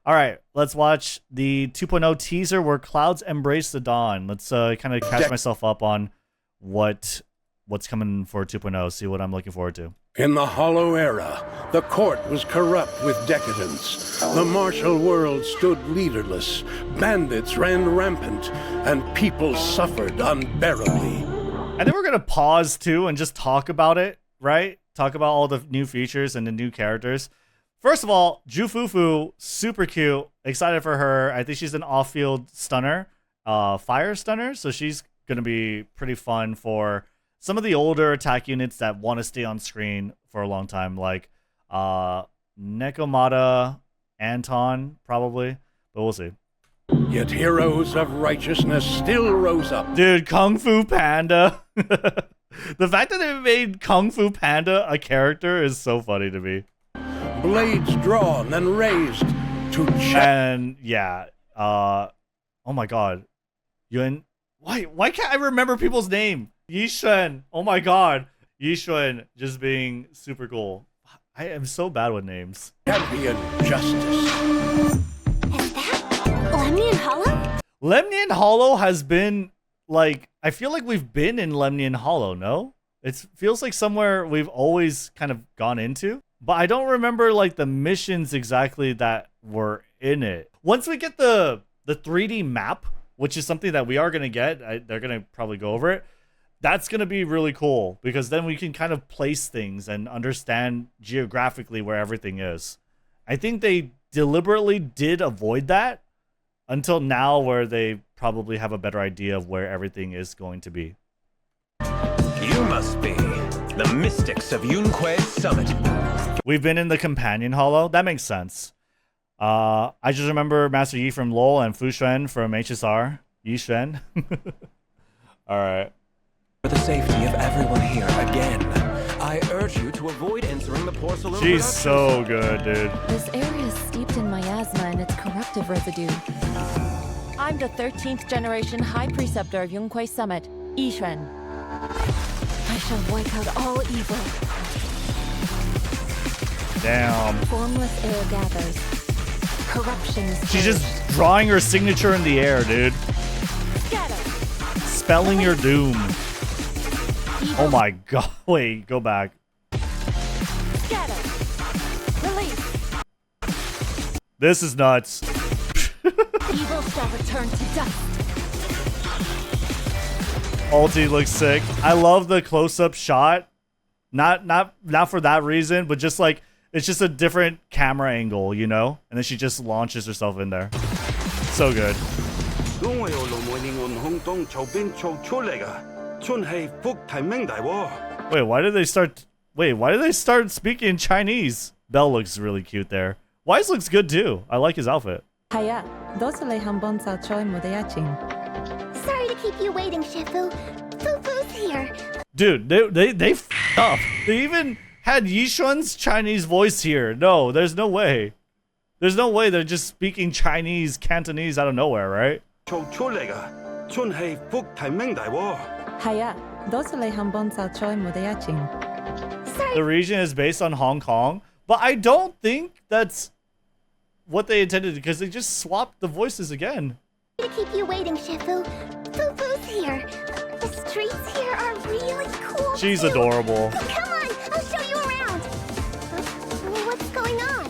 All right, let's watch the 2.0 teaser where clouds embrace the dawn. Let's kind of catch myself up on what's coming for 2.0, see what I'm looking forward to. In the Hollow Era, the court was corrupt with decadence. The martial world stood leaderless. Bandits ran rampant, and people suffered unbearably. I think we're gonna pause too and just talk about it, right? Talk about all the new features and the new characters. First of all, Jufufu, super cute. Excited for her. I think she's an off-field stunner, fire stunner. So she's gonna be pretty fun for some of the older attack units that want to stay on screen for a long time, like Nekomata, Anton, probably, but we'll see. Yet heroes of righteousness still rose up. Dude, Kung Fu Panda. The fact that they made Kung Fu Panda a character is so funny to me. Blades drawn and raised to check. And yeah, oh my god. Yun, why can't I remember people's name? Yishen. Oh my god. Yishen just being super cool. I am so bad with names. Champion justice. Is that Lemnian Hollow? Lemnian Hollow has been like, I feel like we've been in Lemnian Hollow, no? It feels like somewhere we've always kind of gone into, but I don't remember like the missions exactly that were in it. Once we get the 3D map, which is something that we are going to get, they're going to probably go over it. That's going to be really cool because then we can kind of place things and understand geographically where everything is. I think they deliberately did avoid that until now, where they probably have a better idea of where everything is going to be. You must be the mystics of Yunque's summit. We've been in the Companion Hollow. That makes sense. I just remember Master Yi from LoL and Fu Xuan from HSR. Yi Xuan. All right. For the safety of everyone here again, I urge you to avoid entering the porcelain. She's so good, dude. This area is steeped in miasma and its corruptive residue. I'm the 13th generation High Preceptor of Yunque Summit, Yishuan. I shall wipe out all evil. Damn. Formless air gathers. Corruption is She's just drawing her signature in the air, dude. Scatter. Spelling your doom. Oh my god. Wait, go back. Scatter. Release. This is nuts. Evil shall return to dust. Ulti looks sick. I love the close-up shot. Not for that reason, but just like it's just a different camera angle, you know? And then she just launches herself in there. So good. Wait, why did they start speaking Chinese? Bell looks really cute there. Wise looks good too. I like his outfit. Haya, dosulay hambon sa choy mudayachin. Sorry to keep you waiting, Shifu. Fufu's here. Dude, they f***ed up. They even had Yishuan's Chinese voice here. No, there's no way. There's no way they're just speaking Chinese, Cantonese out of nowhere, right? Haya, dosulay hambon sa choy mudayachin. Sorry. The region is based on Hong Kong, but I don't think that's what they intended because they just swapped the voices again. To keep you waiting, Shifu. Fufu's here. The streets here are really cool. She's too. adorable. Come on, I'll show you around. What's going on?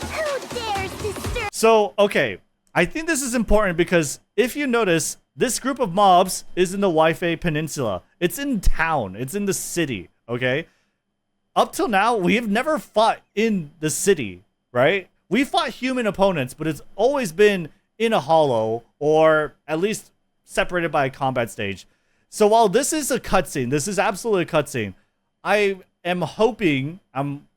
Who dares disturb? So, okay, I think this is important because if you notice, this group of mobs is in the Waifei Peninsula. It's in town. It's in the city, okay? Up till now, we have never fought in the city, right? We fought human opponents, but it's always been in a hollow or at least separated by a combat stage. So while this is a cutscene, this is absolutely a cutscene, I am hoping, I'm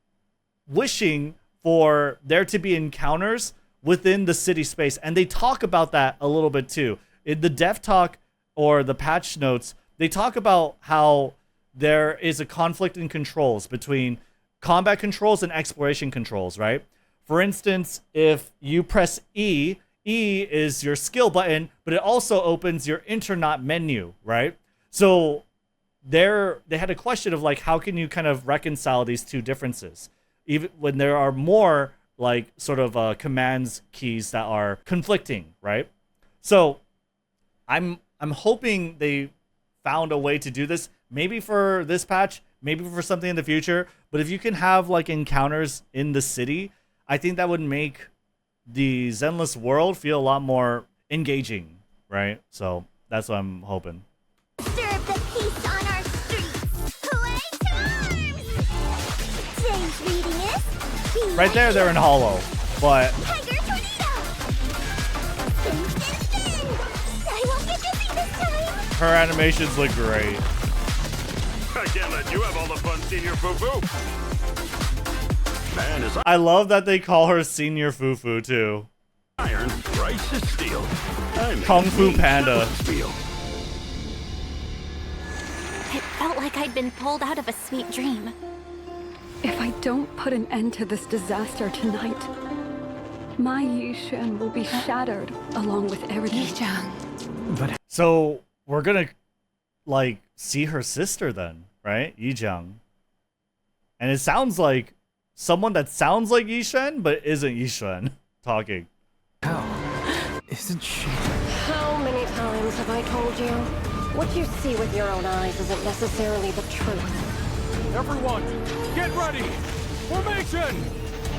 wishing for there to be encounters within the city space. And they talk about that a little bit too. In the dev talk or the patch notes, they talk about how there is a conflict in controls between combat controls and exploration controls, right? For instance, if you press E, E is your skill button, but it also opens your Internaut menu, right? So they had a question of like, how can you kind of reconcile these two differences? Even when there are more like sort of commands keys that are conflicting, right? So I'm hoping they found a way to do this, maybe for this patch, maybe for something in the future. But if you can have like encounters in the city, I think that would make the Zenless world feel a lot more engaging, right? So that's what I'm hoping. Disturb the peace on our streets. Play to arms! Today's reading is... Be Right there, they're in hollow, but Tiger Tornado! Spin, spin, spin! I won't get dizzy this time! her animations look great. I can't let you have all the fun, Senior Foo-Foo. Man is I love that they call her Senior Fufu too. iron, Bryce is steel. I mean, Kung Fu Panda. Steel. It felt like I'd been pulled out of a sweet dream. If I don't put an end to this disaster tonight, my Yishan will be shattered along with Rednu. So we're gonna like see her sister then, right? Yijang. And it sounds like someone that sounds like Yishan but isn't Yishan talking. How? Isn't she? How many times have I told you? What you see with your own eyes isn't necessarily the truth. Everyone, get ready! Formation!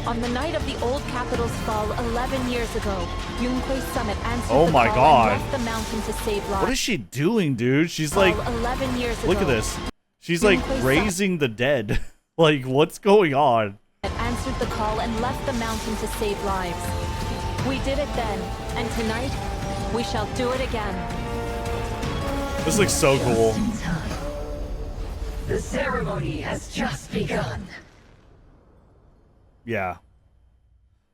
On the night of the old capital's fall 11 years ago, Yunquei Summit answered Oh the my call God. and left the mountain to save lives. What is she doing, dude? She's like, 11 years ago, look at this. She's like Yunquei raising the dead. Like, what's going on? answered the call and left the mountain to save lives. We did it then, and tonight, we shall do it again. This looks so cool. The ceremony has just begun. Yeah.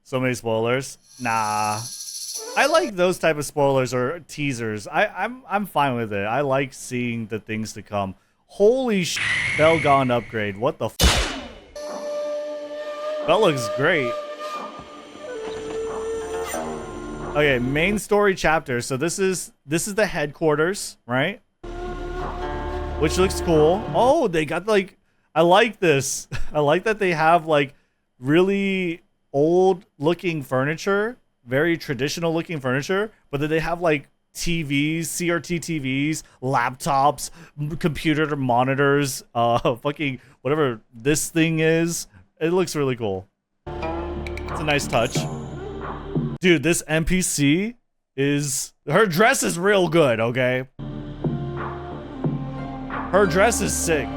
So many spoilers. Nah. I like those type of spoilers or teasers. I'm fine with it. I like seeing the things to come. Holy sh! Belgon upgrade. What the f? That looks great. Okay, main story chapter. So this is the headquarters, right? Which looks cool. Oh, they got like, I like this. I like that they have like really old looking furniture, very traditional looking furniture, but then they have like TVs, CRT TVs, laptops, computer monitors, fucking whatever this thing is. It looks really cool. It's a nice touch. Dude, this NPC is, her dress is real good, okay? Her dress is sick.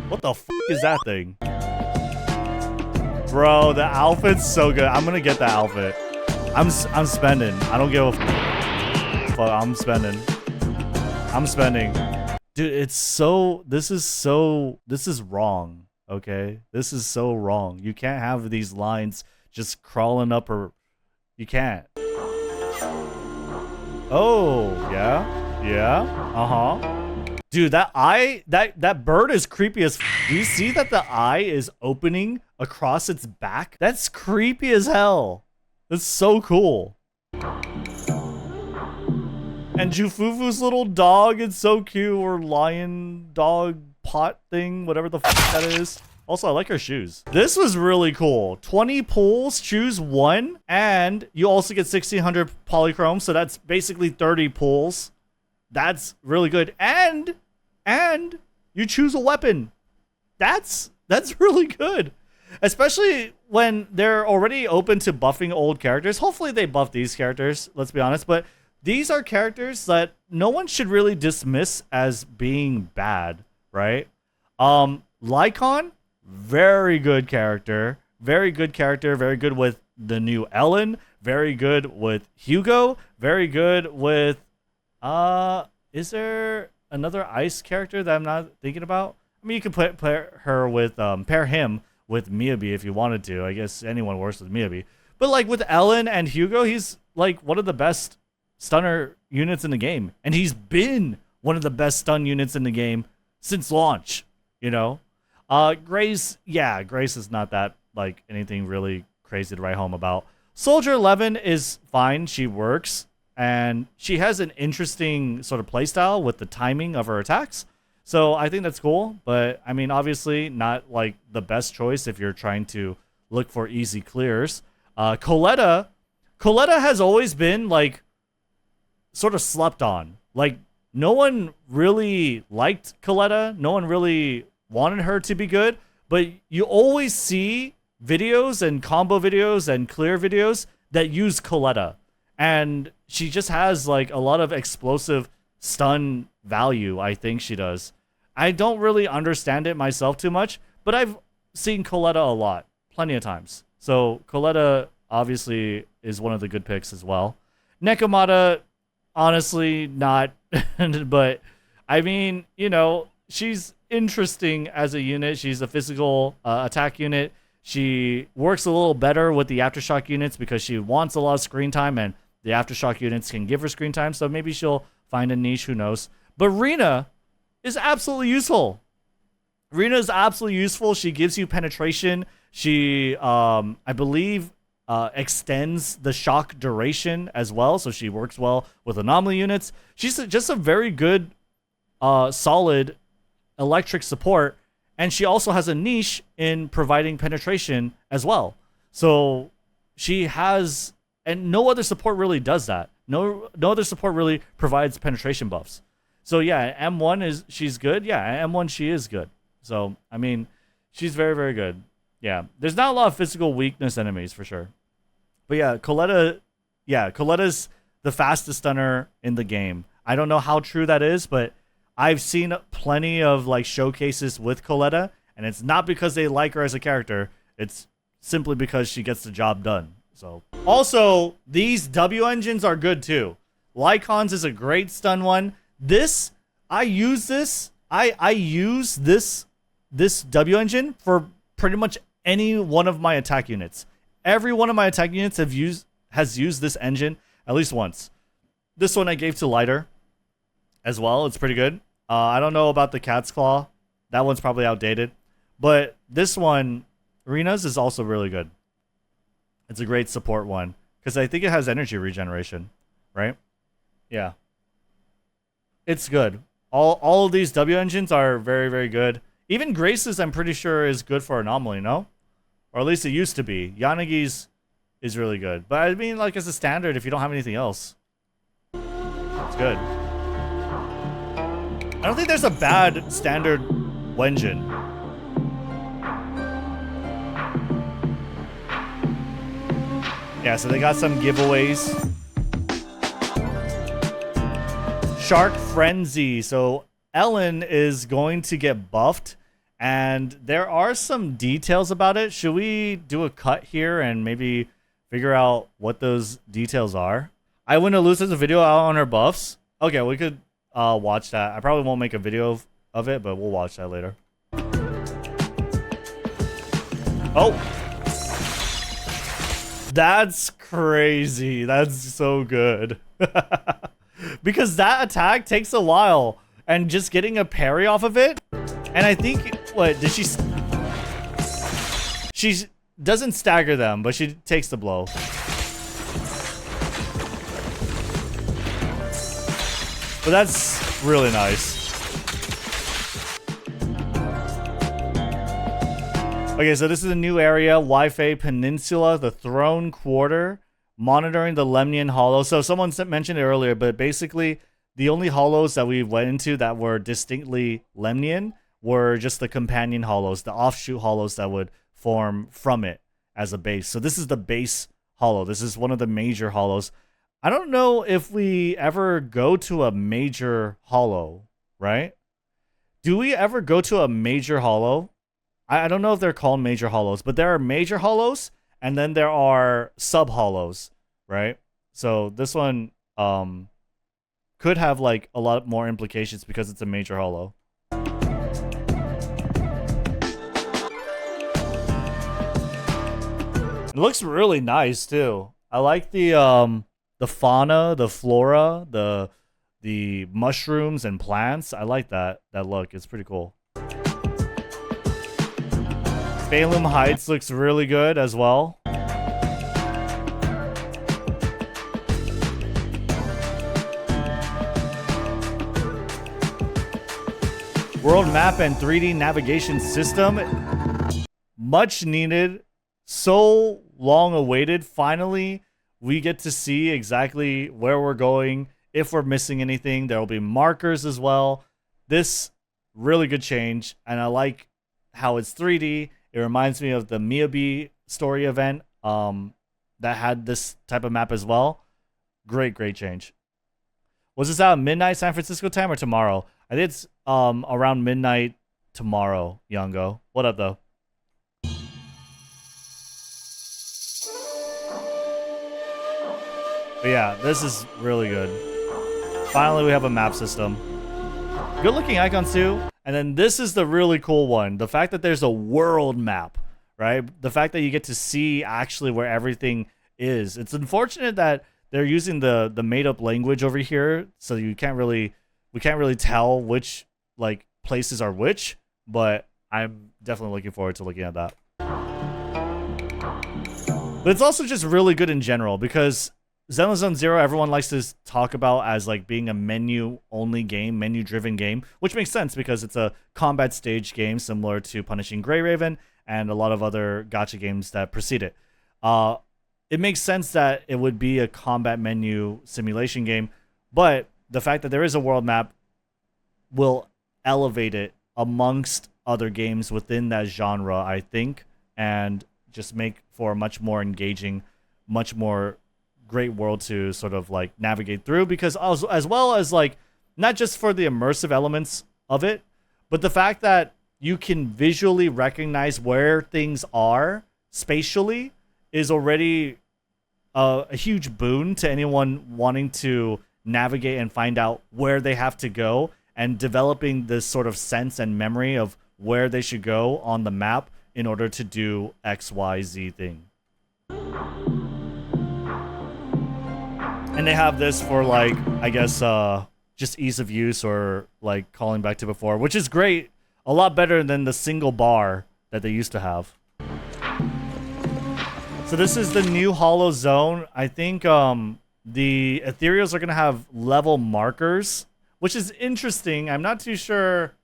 What the f is that thing? Bro, the outfit's so good. I'm gonna get that outfit. I'm spending. I don't give a f. But I'm spending. I'm spending. Dude, it's so, this is wrong, okay? This is so wrong. You can't have these lines just crawling up her. You can't. Oh, yeah. Yeah. Uh-huh. Dude, that eye, that bird is creepy as f. Do you see that the eye is opening across its back? That's creepy as hell. That's so cool. And Jufufu's little dog is so cute, or lion dog pot thing, whatever the f that is. Also, I like her shoes. This was really cool. 20 pulls, choose one, and you also get 1600 polychrome, so that's basically 30 pulls. That's really good. And you choose a weapon. That's really good. Especially when they're already open to buffing old characters. Hopefully they buff these characters, let's be honest, but these are characters that no one should really dismiss as being bad, right? Lycon, very good character. Very good character. Very good with the new Ellen. Very good with Hugo. Very good with... is there another ice character that I'm not thinking about? I mean, you could pair her with... pair him with Miyabi if you wanted to. I guess anyone works with Miyabi. But like with Ellen and Hugo, he's like one of the best stunner units in the game. And he's been one of the best stun units in the game since launch, you know? Grace, yeah, Grace is not that, like, anything really crazy to write home about. Soldier 11 is fine. She works. And she has an interesting sort of playstyle with the timing of her attacks. So I think that's cool. But, I mean, obviously not, like, the best choice if you're trying to look for easy clears. Coletta has always been like sort of slept on. Like no one really liked Coletta. No one really wanted her to be good. But you always see videos and combo videos and clear videos that use Coletta. And she just has like a lot of explosive stun value, I think she does. I don't really understand it myself too much, but I've seen Coletta a lot, plenty of times. So Coletta obviously is one of the good picks as well. Nekomata, honestly, not, but I mean, you know, she's interesting as a unit. She's a physical attack unit. She works a little better with the Aftershock units because she wants a lot of screen time, and the Aftershock units can give her screen time, so maybe she'll find a niche, who knows. But Rina is absolutely useful. Rina is absolutely useful. She gives you penetration. She, I believe, extends the shock duration as well, so she works well with anomaly units. She's just a very good, solid electric support, and she also has a niche in providing penetration as well. So she has, and no other support really does that. No other support really provides penetration buffs. So yeah, M1 she's good. Yeah, M1 she is good. So I mean, she's very, very good. Yeah, there's not a lot of physical weakness enemies for sure. But yeah, Coletta's the fastest stunner in the game. I don't know how true that is, but I've seen plenty of like showcases with Coletta, and it's not because they like her as a character. It's simply because she gets the job done. So also, these W engines are good too. Lycon's is a great stun one. I use this W engine for pretty much any one of my attack units. Every one of my attack units has used this engine at least once. This one I gave to Lighter as well. It's pretty good. I don't know about the Cat's Claw. That one's probably outdated. But this one, Rina's, is also really good. It's a great support one because I think it has energy regeneration, right? Yeah. It's good. All of these W engines are very, very good. Even Grace's, I'm pretty sure, is good for Anomaly, no? Or at least it used to be. Yanagi's is really good. But I mean, like, as a standard, if you don't have anything else, it's good. I don't think there's a bad standard Wenjin. Yeah, so they got some giveaways. Shark Frenzy. So Ellen is going to get buffed, and there are some details about it. Should we do a cut here and maybe figure out what those details are? I wouldn't lose a video out on her buffs. Okay, we could watch that. I probably won't make a video of it, but we'll watch that later. Oh, that's crazy. That's so good. Because that attack takes a while, and just getting a parry off of it, and I think, what, did she doesn't stagger them, but she takes the blow. But that's really nice. Okay, so this is a new area, Wi-Fi Peninsula, the Throne Quarter, monitoring the Lemnian Hollow. So someone mentioned it earlier, but basically the only hollows that we went into that were distinctly Lemnian were just the companion hollows, the offshoot hollows that would form from it as a base. So this is the base hollow. This is one of the major hollows. I don't know if we ever go to a major hollow, right? Do we ever go to a major hollow? I don't know if they're called major hollows, but there are major hollows, and then there are sub hollows, right? So this one could have like a lot more implications because it's a major hollow. It looks really nice too. I like the fauna, the flora, the mushrooms and plants. I like that look. It's pretty cool. Balaam Heights looks really good as well. World map and 3D navigation system. Much needed so long awaited. Finally, we get to see exactly where we're going. If we're missing anything, there will be markers as well. This really good change, and I like how it's 3D. It reminds me of the Miyabi story event that had this type of map as well. Great change. Was this out at midnight San Francisco time or tomorrow? I think it's around midnight tomorrow, Yango. What up, though? But yeah, this is really good. Finally, we have a map system. Good looking icons too. And then this is the really cool one. The fact that there's a world map, right? The fact that you get to see actually where everything is. It's unfortunate that they're using the made up language over here, so we can't really tell which like places are which, but I'm definitely looking forward to looking at that. But it's also just really good in general because Zenless Zone Zero, everyone likes to talk about as like being a menu-only game, menu-driven game, which makes sense because it's a combat stage game similar to Punishing Grey Raven and a lot of other gacha games that precede it. It makes sense that it would be a combat menu simulation game, but the fact that there is a world map will elevate it amongst other games within that genre, I think, and just make for a much more engaging, much more great world to sort of like navigate through, because as well as like not just for the immersive elements of it, but the fact that you can visually recognize where things are spatially is already a huge boon to anyone wanting to navigate and find out where they have to go, and developing this sort of sense and memory of where they should go on the map in order to do XYZ thing. And they have this for like, I guess, just ease of use or like calling back to before, which is great. A lot better than the single bar that they used to have. So this is the new Hollow Zone. I think the ethereals are going to have level markers, which is interesting. I'm not too sure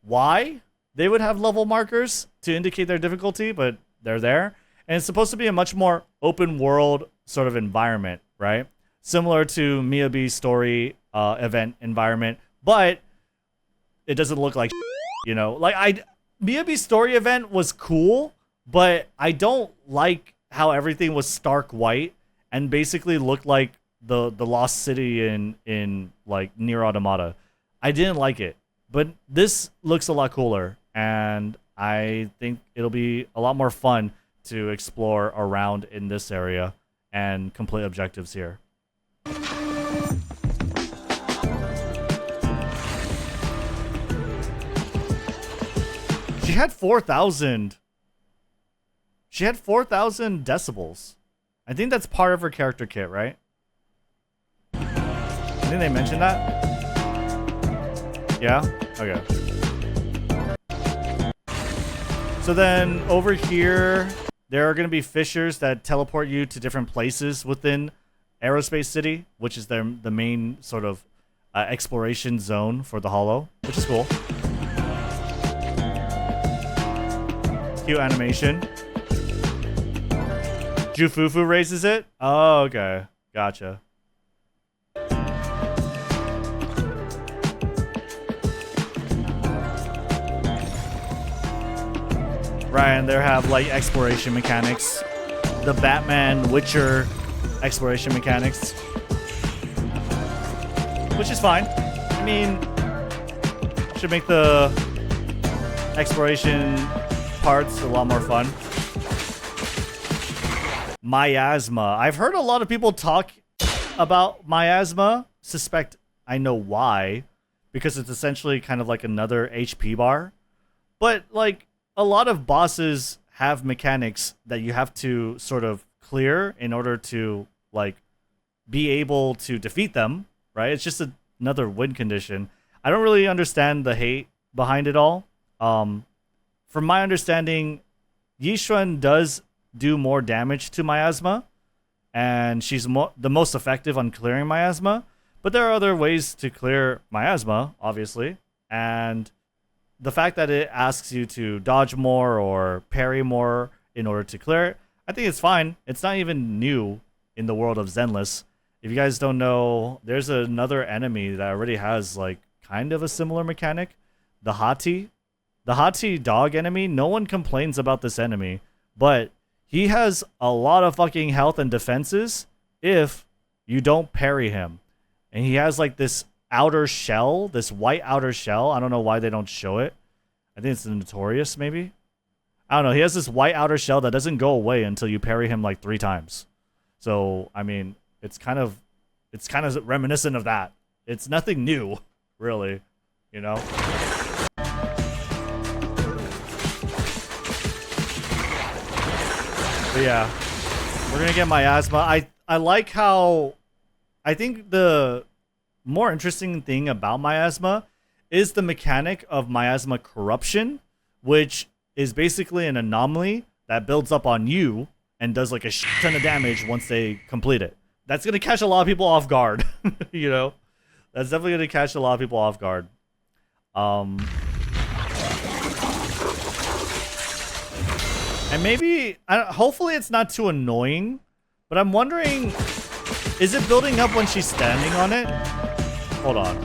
why they would have level markers to indicate their difficulty, but they're there. And it's supposed to be a much more open world sort of environment, right? Similar to Miyabi's story event environment, but it doesn't look like, you know, like Miyabi's story event was cool, but I don't like how everything was stark white and basically looked like the lost city in like Nier Automata. I didn't like it, but this looks a lot cooler, and I think it'll be a lot more fun to explore around in this area and complete objectives here. She had 4,000. She had 4,000 decibels. I think that's part of her character kit, right? I think they mentioned that. Yeah? Okay. So then over here, there are going to be fissures that teleport you to different places within Aerospace City, which is the main sort of exploration zone for the Hollow, which is cool. Cute animation. Jufufu raises it? Oh, okay. Gotcha. Right, and there have like exploration mechanics. The Batman Witcher exploration mechanics. Which is fine. I mean, should make the exploration parts a lot more fun. Miasma. I've heard a lot of people talk about Miasma. Suspect I know why. Because it's essentially kind of like another HP bar. But like a lot of bosses have mechanics that you have to sort of clear in order to like be able to defeat them, right? It's just another win condition. I don't really understand the hate behind it all. From my understanding, Yishuan does do more damage to Miasma, and she's the most effective on clearing Miasma, but there are other ways to clear Miasma, obviously, and the fact that it asks you to dodge more or parry more in order to clear it. I think it's fine. It's not even new in the world of Zenless. If you guys don't know, there's another enemy that already has like kind of a similar mechanic. The Hati. The Hati dog enemy, no one complains about this enemy, but he has a lot of fucking health and defenses if you don't parry him. And he has like this outer shell, this white outer shell. I don't know why they don't show it. I think it's the Notorious, maybe? I don't know. He has this white outer shell that doesn't go away until you parry him like 3 times. So, I mean, it's kind of reminiscent of that. It's nothing new, really, you know? But yeah, we're gonna get Miasma. I like how, I think the more interesting thing about Miasma is the mechanic of Miasma corruption, which is basically an anomaly that builds up on you and does like a shit ton of damage once they complete it. That's gonna catch a lot of people off guard. You know, that's definitely gonna catch a lot of people off guard. And maybe, hopefully it's not too annoying, but I'm wondering, is it building up when she's standing on it? Hold on.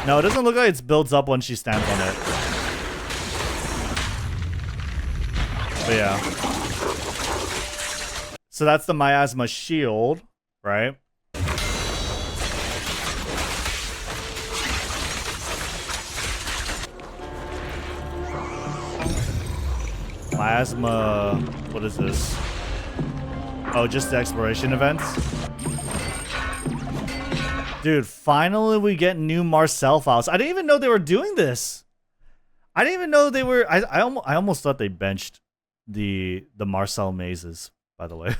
No, it doesn't look like it builds up when she stands on it. But yeah. So that's the Miasma shield, right? Miasma, what is this? Oh, just the exploration events? Dude, finally we get new Marcel files. I didn't even know they were doing this. I didn't even know they were. I almost thought they benched the Marcel mazes, by the way.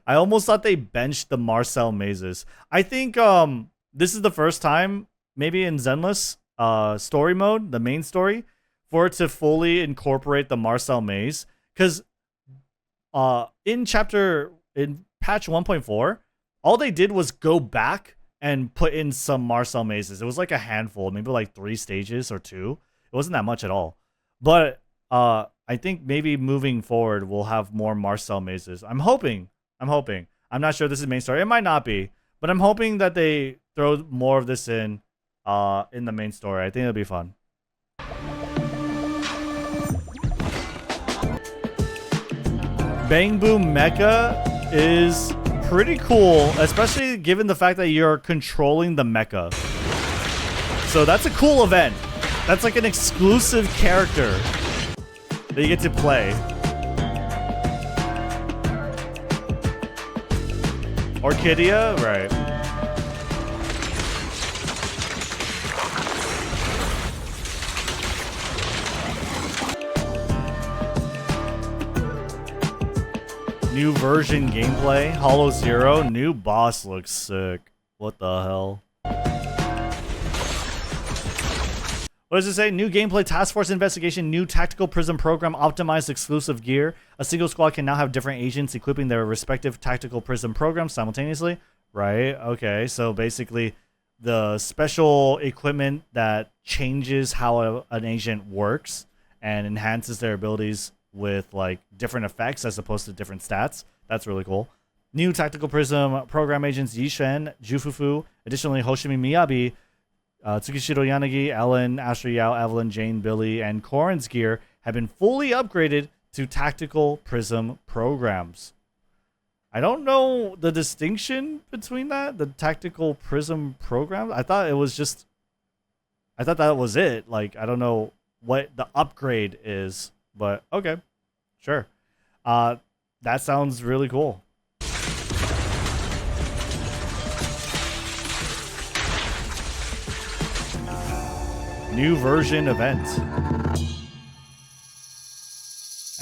I almost thought they benched the Marcel mazes. I think this is the first time, maybe in Zenless story mode, the main story, for it to fully incorporate the Marcel maze. Because in patch 1.4, all they did was go back and put in some Marcel mazes. It was like a handful, maybe like 3 stages or 2. It wasn't that much at all. But I think maybe moving forward, we'll have more Marcel mazes. I'm hoping. I'm not sure this is main story. It might not be. But I'm hoping that they throw more of this in the main story. I think it'll be fun. Bang Boom Mecha is pretty cool, especially given the fact that you're controlling the mecha. So that's a cool event. That's like an exclusive character that you get to play. Orchidea, right. New version gameplay, Hollow Zero, new boss looks sick. What the hell? What does it say? New gameplay, task force investigation, new tactical prism program, optimized exclusive gear. A single squad can now have different agents equipping their respective tactical prism programs simultaneously. Right, okay, so basically the special equipment that changes how an agent works and enhances their abilities with like different effects as opposed to different stats. That's really cool. New tactical prism program agents Yishen, Jufufu, additionally Hoshimi Miyabi, Tsukishiro Yanagi, Ellen, Asher Yao, Evelyn, Jane, Billy, and Korin's gear have been fully upgraded to tactical prism programs. I don't know the distinction between that, the tactical prism programs. I thought that was it. Like, I don't know what the upgrade is. But okay, sure. That sounds really cool. New version event.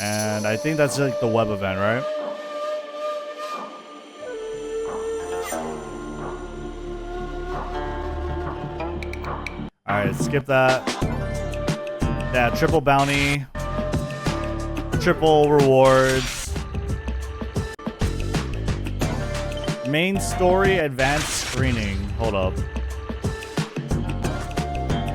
And I think that's like the web event, right? Alright, skip that. Yeah, triple bounty. Triple rewards. Main story advanced screening. Hold up.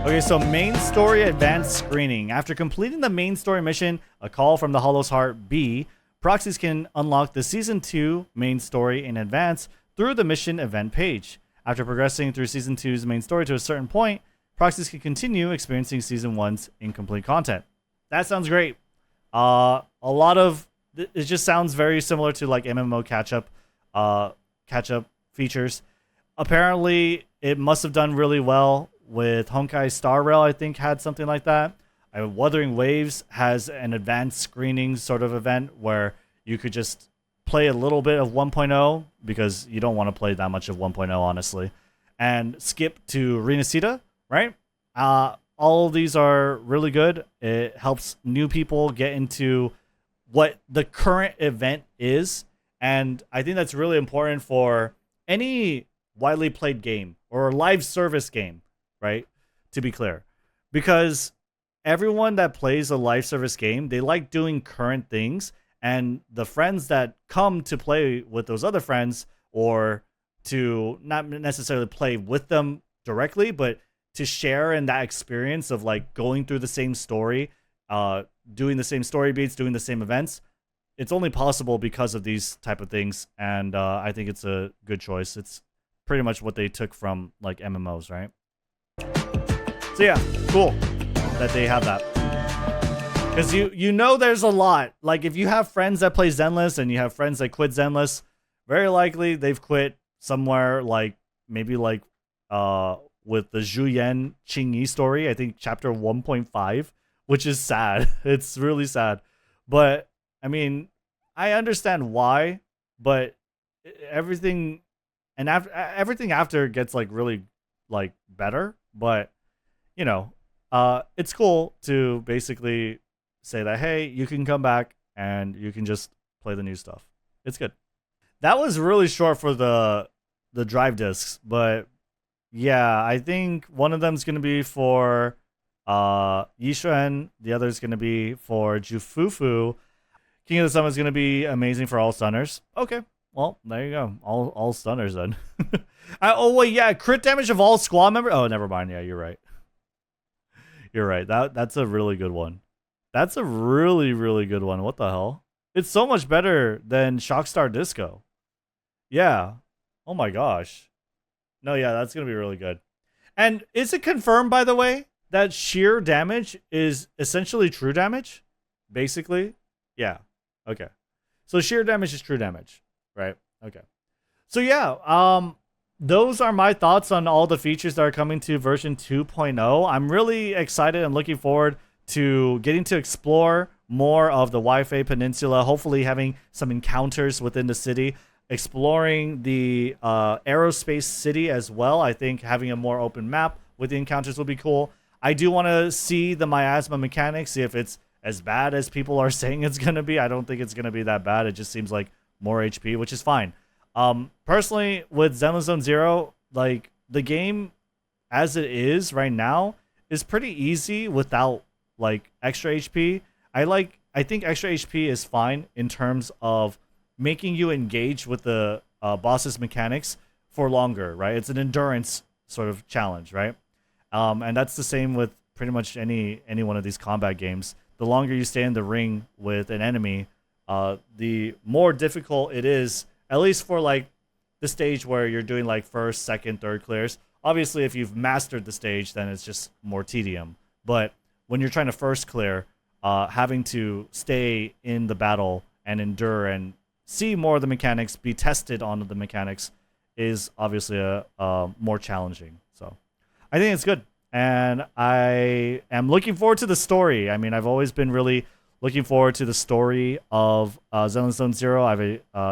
Okay, so main story advanced screening. After completing the main story mission, A Call from the Hollow's Heart B, proxies can unlock the Season 2 main story in advance through the mission event page. After progressing through Season 2's main story to a certain point, proxies can continue experiencing Season 1's incomplete content. That sounds great. A lot of it just sounds very similar to like MMO catch-up features. Apparently, it must have done really well with Honkai Star Rail, I think, had something like that. Wuthering Waves has an advanced screening sort of event where you could just play a little bit of 1.0 because you don't want to play that much of 1.0, honestly, and skip to Renacita, right? All of these are really good. It helps new people get into what the current event is, and I think that's really important for any widely played game or live service game, right? To be clear, because everyone that plays a live service game, they like doing current things, and the friends that come to play with those other friends, or to not necessarily play with them directly, but to share in that experience of like going through the same story, doing the same story beats, doing the same events. It's only possible because of these type of things, and I think it's a good choice. It's pretty much what they took from like MMOs, right? So yeah, cool that they have that. Because you know there's a lot. Like if you have friends that play Zenless and you have friends that quit Zenless, very likely they've quit somewhere like maybe like with the Zhuyan Qingyi story, I think chapter 1.5, which is sad. It's really sad. But I mean, I understand why, but everything after gets like really like better, but you know, it's cool to basically say that, hey, you can come back and you can just play the new stuff. It's good. That was really short for the drive discs, but yeah, I think one of them is going to be for Yishuan, the other is going to be for Jufufu. King of the Sun is going to be amazing for all stunners. Okay, well, there you go. All stunners then. Oh, wait, yeah, crit damage of all squad members. Oh, never mind. Yeah, you're right. You're right. That's a really good one. That's a really, really good one. What the hell? It's so much better than Shockstar Disco. Yeah. Oh my gosh. No, yeah, that's going to be really good. And is it confirmed, by the way, that sheer damage is essentially true damage? Basically? Yeah. Okay. So sheer damage is true damage, right? Okay. So yeah, those are my thoughts on all the features that are coming to version 2.0. I'm really excited and looking forward to getting to explore more of the Wi-Fi Peninsula, hopefully having some encounters within the city, exploring the Aerospace City as well. I think having a more open map with the encounters will be cool. I do want to see the Miasma mechanics, see if it's as bad as people are saying it's going to be. I don't think it's going to be that bad. It just seems like more HP, which is fine. Personally, with Zenless Zone Zero, like the game as it is right now is pretty easy without like extra HP. I think extra HP is fine in terms of making you engage with the boss's mechanics for longer, right? It's an endurance sort of challenge, right? And that's the same with pretty much any one of these combat games. The longer you stay in the ring with an enemy, the more difficult it is, at least for like the stage where you're doing like first, second, third clears. Obviously, if you've mastered the stage, then it's just more tedium. But when you're trying to first clear, having to stay in the battle and endure and see more of the mechanics, be tested on the mechanics, is obviously a more challenging. So I think it's good. And I am looking forward to the story. I mean, I've always been really looking forward to the story of Zenless Zone Zero. I've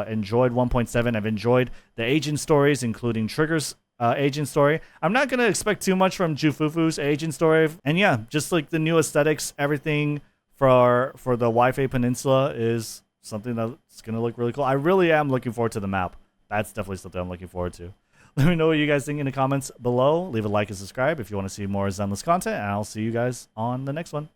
enjoyed 1.7. I've enjoyed the agent stories, including Trigger's agent story. I'm not going to expect too much from Jufufu's agent story. And yeah, just like the new aesthetics, everything for the Wi-Fi Peninsula is something that's going to look really cool. I really am looking forward to the map. That's definitely something I'm looking forward to. Let me know what you guys think in the comments below. Leave a like and subscribe if you want to see more Zenless content, and I'll see you guys on the next one.